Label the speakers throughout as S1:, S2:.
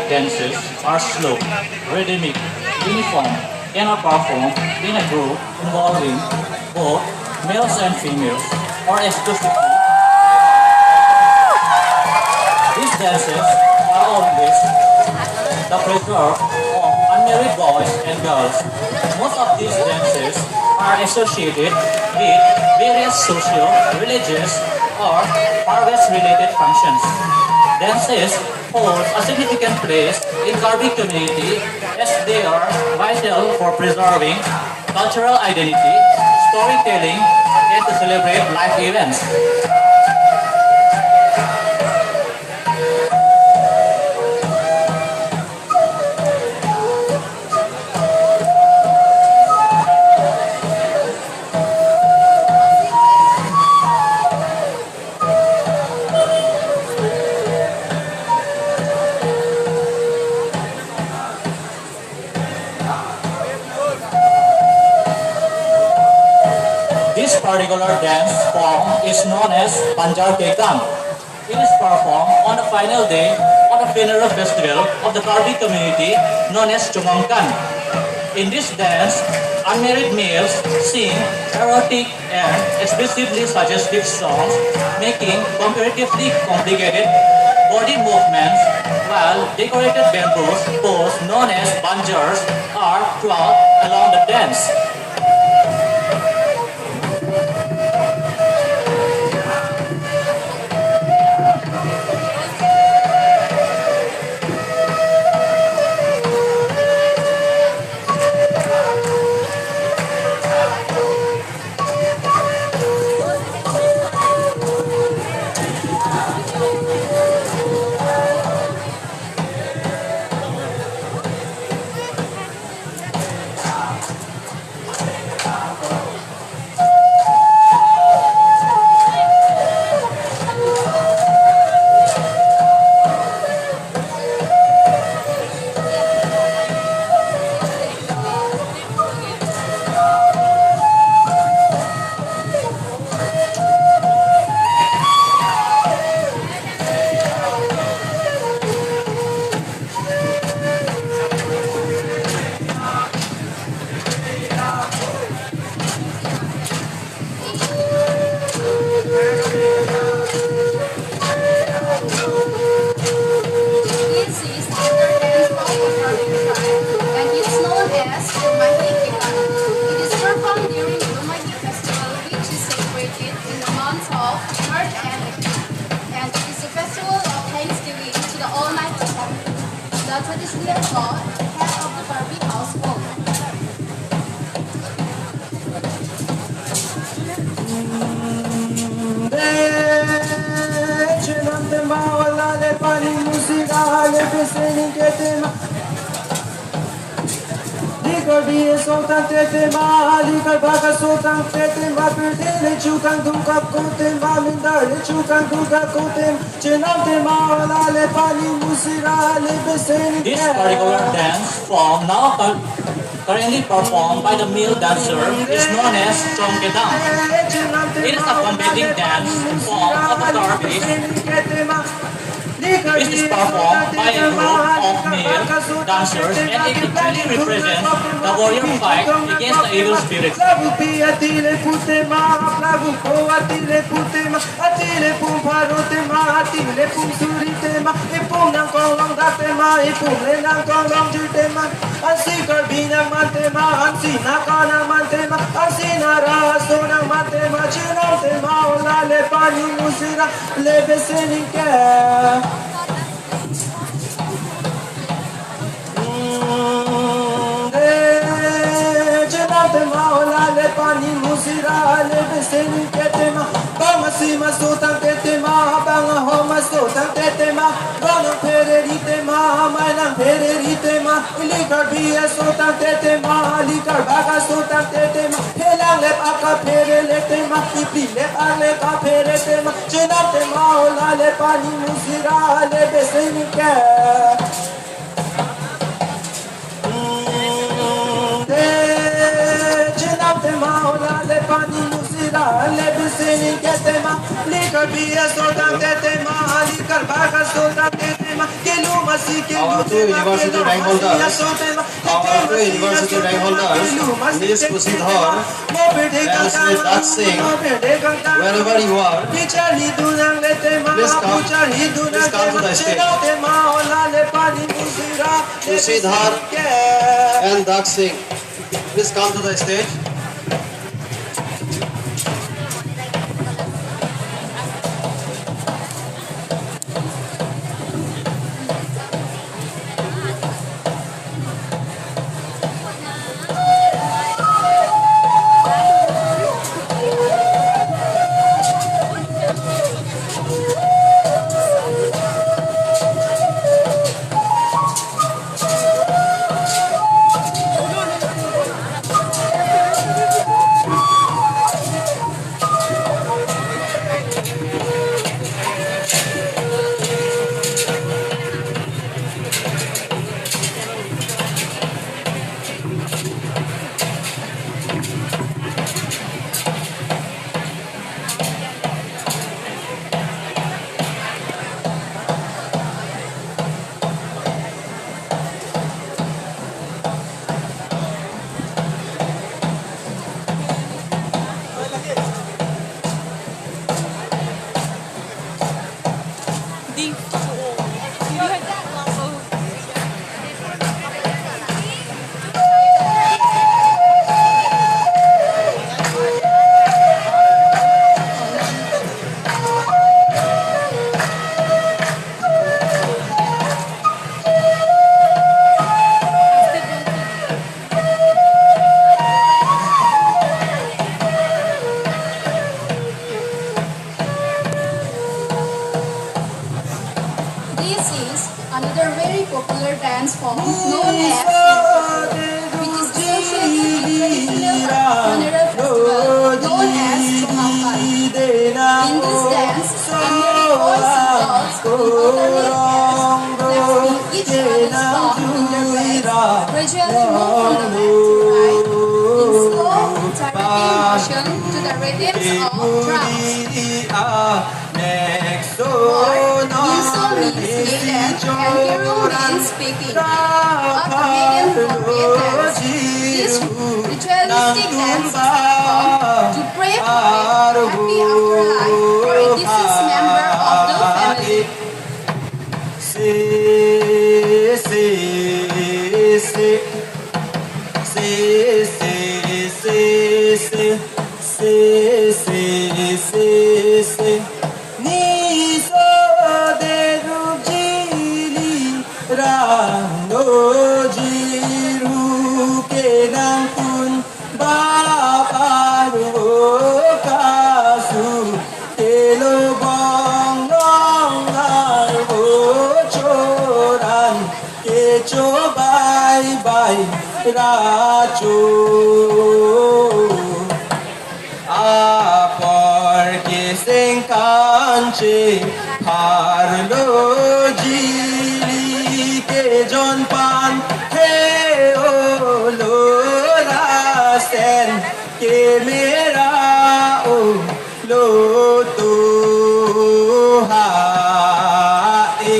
S1: dances are slow, rhythmic, uniform, and are performed in a group involving both males and females, or exclusively. These dances are always the preserve of unmarried boys and girls. Most of these dances are associated with various social, religious, or harvest-related functions. Dances hold a significant place in Karbi community as they are vital for preserving cultural identity, storytelling, and to celebrate life events. This particular dance form is known as bokajan. It is performed on the final day of the funeral festival of the Karbi community known as Chumangkan. In this dance, unmarried males sing erotic and explicitly suggestive songs, making comparatively complicated body movements, while decorated bamboos poles known as banjars are twirled along the dance.
S2: Traditionally called head of the Karbi household.
S3: Karbi sultan tetema, likar baga sultan tetema, perdele chukan duka kotema, mindare chukan duka kotem, chenam tema ala le pani musira le beseni.
S1: This particular dance form now currently performed by the male dancer is known as Chongkedang. It is a combating dance form of the Karbi. This is performed by a group of male dancers and it really represents the warrior fight against the evil spirits.
S3: Pani musira le beseni ketema banga sima sultan tetema banga homa sultan tetema banga pereritema mainang pereritema likar biya sultan tetema likar baga sultan tetema helang lep aka pereletema ipi lep ale ka peretema chenatema ola le pani musira le beseni ketema le pani musira le biseni ketema likar biya sultan tetema likar baga sultan tetema Our two university rank holders, Miss Kusidhar and Sri Tak Singh, wherever you are, please come to the stage. Kusidhar and Tak Singh, please come to the stage.
S2: This is another very popular dance form known as which is associated with traditional funeral festival known as bokajan. In this dance, unmarried boys and girls will alternate dance, each other's palm in their breasts, gradually move from the left to right in slow, terrific motion to the rhythms of drums. Yinso means maiden and hero means speaking. A comedian from Vietnam. This ritualistic dance is performed to pray for a happy afterlife for a deceased member of the family.
S3: Racho porque se enganche parlo jili ke jon pan he o lo rasen ke mera o lo tu ha e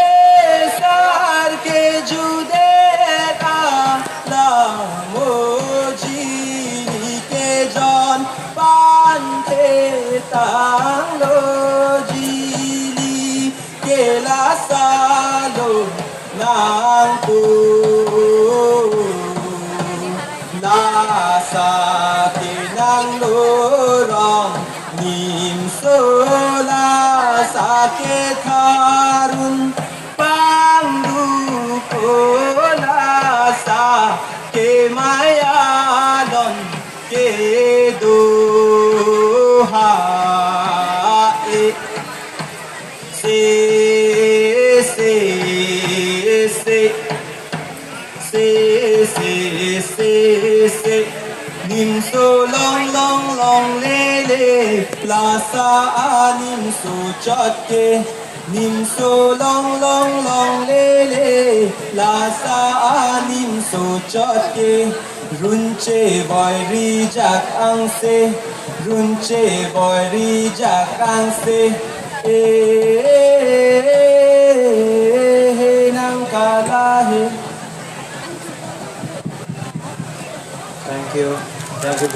S3: esar que judera la moji ke jon pante tang lo jili ke la salo nang tu nasa kinang lorong nim sola sakit harun pangdu kola sa ke mayalon ke doha nim so long le le la sa nim so chat ke Nimso long long long le le la sa a nimso chot ke runche boy ri jak ang se runche boy ri jak ang se nang kalahe. Thank you very